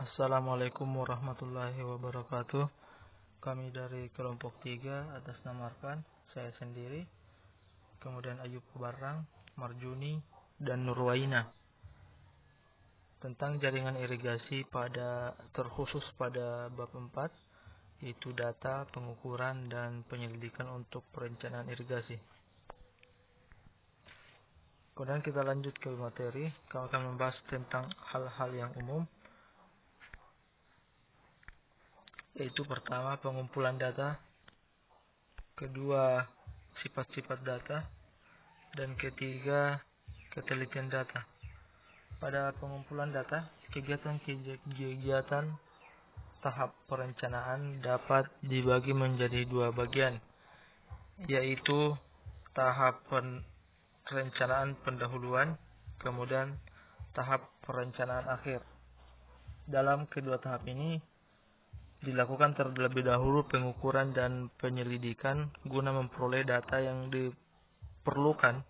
Assalamualaikum warahmatullahi wabarakatuh. Kami dari kelompok 3 atas nama Arfan, saya sendiri, kemudian Ayub Barang, Marjuni, dan Nurwaina, tentang jaringan irigasi terkhusus pada bab 4, yaitu data, pengukuran, dan penyelidikan untuk perencanaan irigasi. Kemudian kita lanjut ke materi. Kami akan membahas tentang hal-hal yang umum, yaitu pertama, pengumpulan data, kedua, sifat-sifat data, dan ketiga, ketelitian data. Pada pengumpulan data, kegiatan tahap perencanaan dapat dibagi menjadi dua bagian, yaitu tahap perencanaan pendahuluan, kemudian tahap perencanaan akhir. Dalam kedua tahap ini dilakukan terlebih dahulu pengukuran dan penyelidikan guna memperoleh data yang diperlukan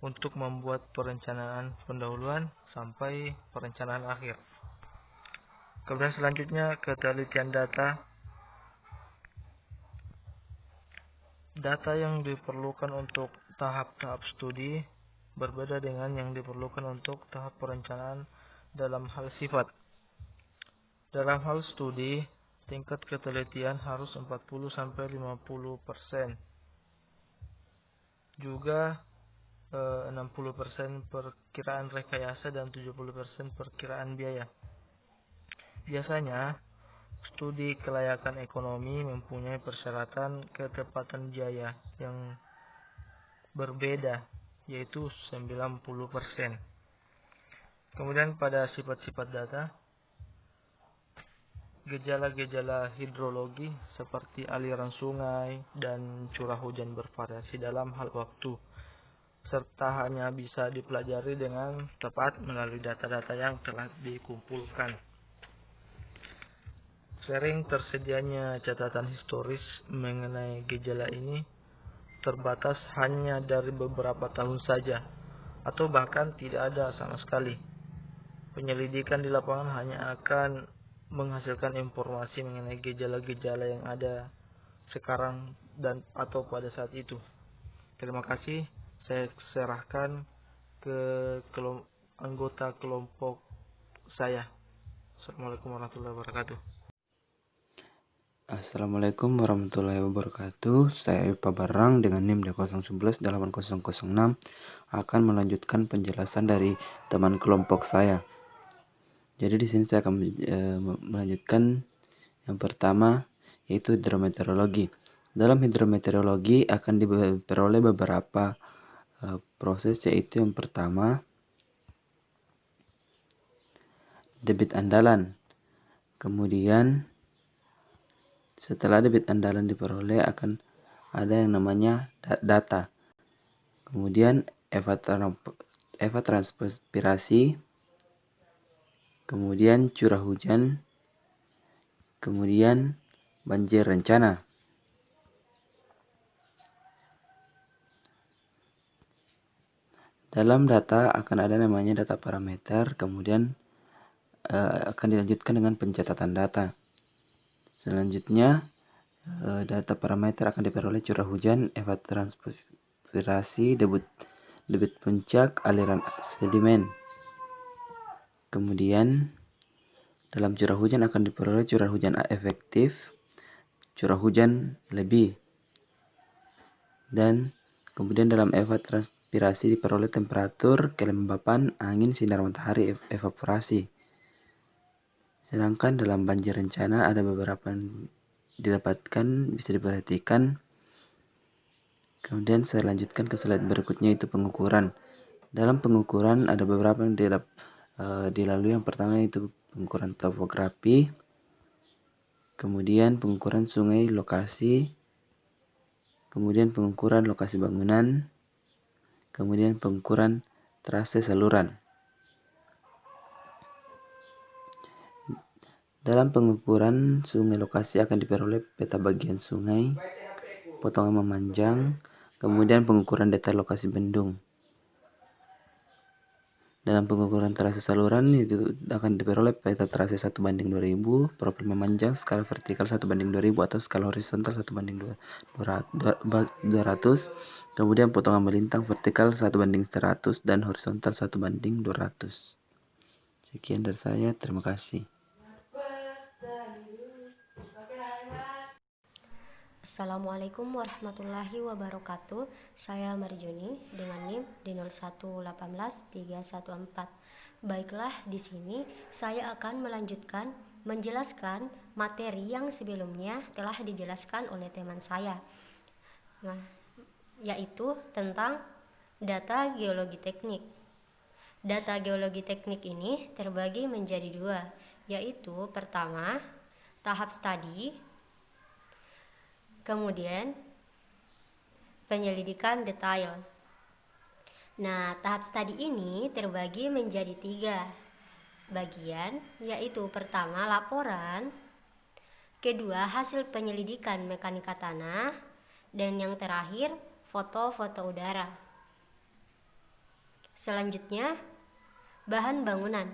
untuk membuat perencanaan pendahuluan sampai perencanaan akhir. Kemudian selanjutnya, ketelitian data. Data yang diperlukan untuk tahap-tahap studi berbeda dengan yang diperlukan untuk tahap perencanaan dalam hal sifat. Dalam hal studi, tingkat ketelitian harus 40-50%. Juga 60% perkiraan rekayasa dan 70% perkiraan biaya. Biasanya, studi kelayakan ekonomi mempunyai persyaratan ketepatan biaya yang berbeda, yaitu 90%. Kemudian pada sifat-sifat data, gejala-gejala hidrologi seperti aliran sungai dan curah hujan bervariasi dalam hal waktu, serta hanya bisa dipelajari dengan tepat melalui data-data yang telah dikumpulkan. Sering tersedianya catatan historis mengenai gejala ini terbatas hanya dari beberapa tahun saja, atau bahkan tidak ada sama sekali. Penyelidikan di lapangan hanya akan menghasilkan informasi mengenai gejala-gejala yang ada sekarang dan atau pada saat itu. Terima kasih. Saya serahkan ke anggota kelompok saya. Assalamualaikum warahmatullahi wabarakatuh. Assalamualaikum warahmatullahi wabarakatuh. Saya Ayub Barang dengan NIM 011 8006 akan melanjutkan penjelasan dari teman kelompok saya. Jadi di sini saya akan melanjutkan yang pertama, yaitu hidrometeorologi. Dalam hidrometeorologi akan diperoleh beberapa proses, yaitu yang pertama, debit andalan. Kemudian setelah debit andalan diperoleh akan ada yang namanya data. Kemudian evapotranspirasi, kemudian curah hujan, kemudian banjir rencana. Dalam data akan ada namanya data parameter, kemudian akan dilanjutkan dengan pencatatan data. Selanjutnya, data parameter akan diperoleh curah hujan, evapotranspirasi, debit puncak, aliran sedimen. Kemudian dalam curah hujan akan diperoleh curah hujan efektif, curah hujan lebih, dan kemudian dalam evapotranspirasi diperoleh temperatur, kelembapan, angin, sinar matahari, evaporasi. Sedangkan dalam banjir rencana ada beberapa yang didapatkan, bisa diperhatikan. Kemudian saya lanjutkan ke slide berikutnya, itu pengukuran. Dalam pengukuran ada beberapa yang dilalui. Yang pertama itu pengukuran topografi, kemudian pengukuran sungai lokasi, kemudian pengukuran lokasi bangunan, kemudian pengukuran trase saluran. Dalam pengukuran sungai lokasi akan diperoleh peta bagian sungai, potongan memanjang, kemudian pengukuran detail lokasi bendung. Dalam pengukuran terase saluran itu akan diperoleh peta terase 1:2000, profil memanjang, skala vertikal 1:2000 atau skala horizontal 1:200, kemudian potongan melintang vertikal 1:100 dan horizontal 1:200. Sekian dari saya, terima kasih. Assalamualaikum warahmatullahi wabarakatuh. Saya Marjuni dengan NIM D01181314. Baiklah, di sini saya akan melanjutkan menjelaskan materi yang sebelumnya telah dijelaskan oleh teman saya, yaitu tentang data geologi teknik. Data geologi teknik ini terbagi menjadi dua, yaitu pertama, tahap studi, kemudian penyelidikan detail. Nah, tahap studi ini terbagi menjadi 3 bagian, yaitu pertama laporan, kedua hasil penyelidikan mekanika tanah, dan yang terakhir foto-foto udara. Selanjutnya, bahan bangunan.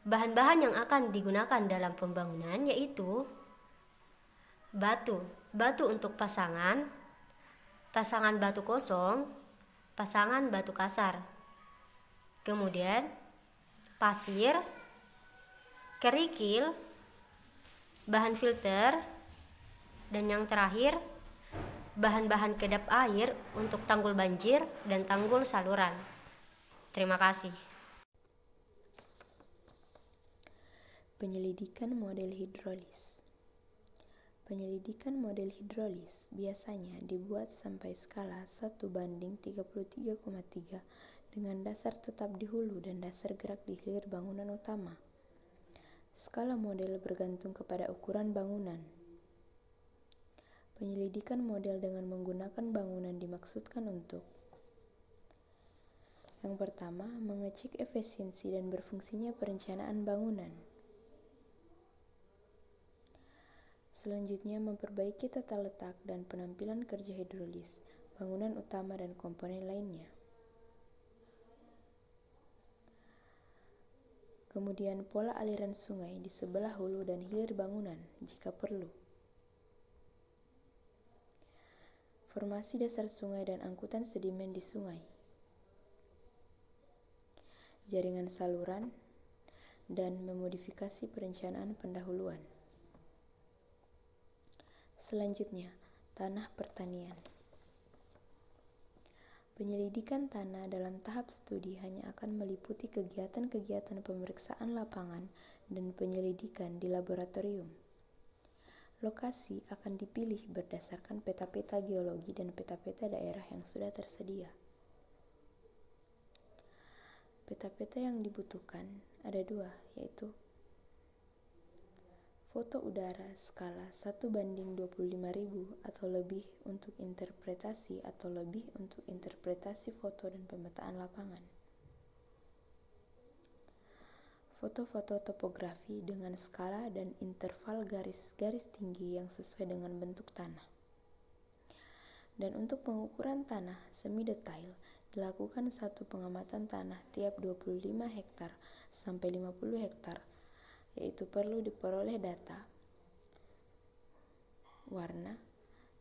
Bahan-bahan yang akan digunakan dalam pembangunan yaitu batu untuk pasangan batu kosong, pasangan batu kasar. Kemudian pasir, kerikil, bahan filter, dan yang terakhir bahan-bahan kedap air untuk tanggul banjir dan tanggul saluran. Terima kasih. Penyelidikan model hidrolis. Penyelidikan model hidrolis biasanya dibuat sampai skala 1:33,3 dengan dasar tetap di hulu dan dasar gerak di hilir bangunan utama. Skala model bergantung kepada ukuran bangunan. Penyelidikan model dengan menggunakan bangunan dimaksudkan untuk: yang pertama, mengecek efisiensi dan berfungsinya perencanaan bangunan. Selanjutnya, memperbaiki tata letak dan penampilan kerja hidrolis, bangunan utama dan komponen lainnya. Kemudian, pola aliran sungai di sebelah hulu dan hilir bangunan jika perlu. Formasi dasar sungai dan angkutan sedimen di sungai. Jaringan saluran dan memodifikasi perencanaan pendahuluan. Selanjutnya, tanah pertanian. Penyelidikan tanah dalam tahap studi hanya akan meliputi kegiatan-kegiatan pemeriksaan lapangan dan penyelidikan di laboratorium. Lokasi akan dipilih berdasarkan peta-peta geologi dan peta-peta daerah yang sudah tersedia. Peta-peta yang dibutuhkan ada 2, yaitu foto udara skala 1:25.000 atau lebih untuk interpretasi atau lebih untuk interpretasi foto dan pemetaan lapangan. Foto-foto topografi dengan skala dan interval garis-garis tinggi yang sesuai dengan bentuk tanah. Dan untuk pengukuran tanah semi detail, dilakukan satu pengamatan tanah tiap 25 hektar sampai 50 hektar, yaitu perlu diperoleh data warna,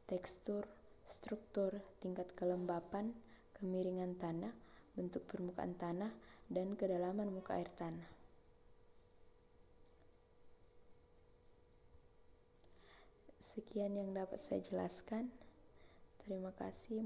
tekstur, struktur, tingkat kelembapan, kemiringan tanah, bentuk permukaan tanah, dan kedalaman muka air tanah. Sekian yang dapat saya jelaskan. Terima kasih.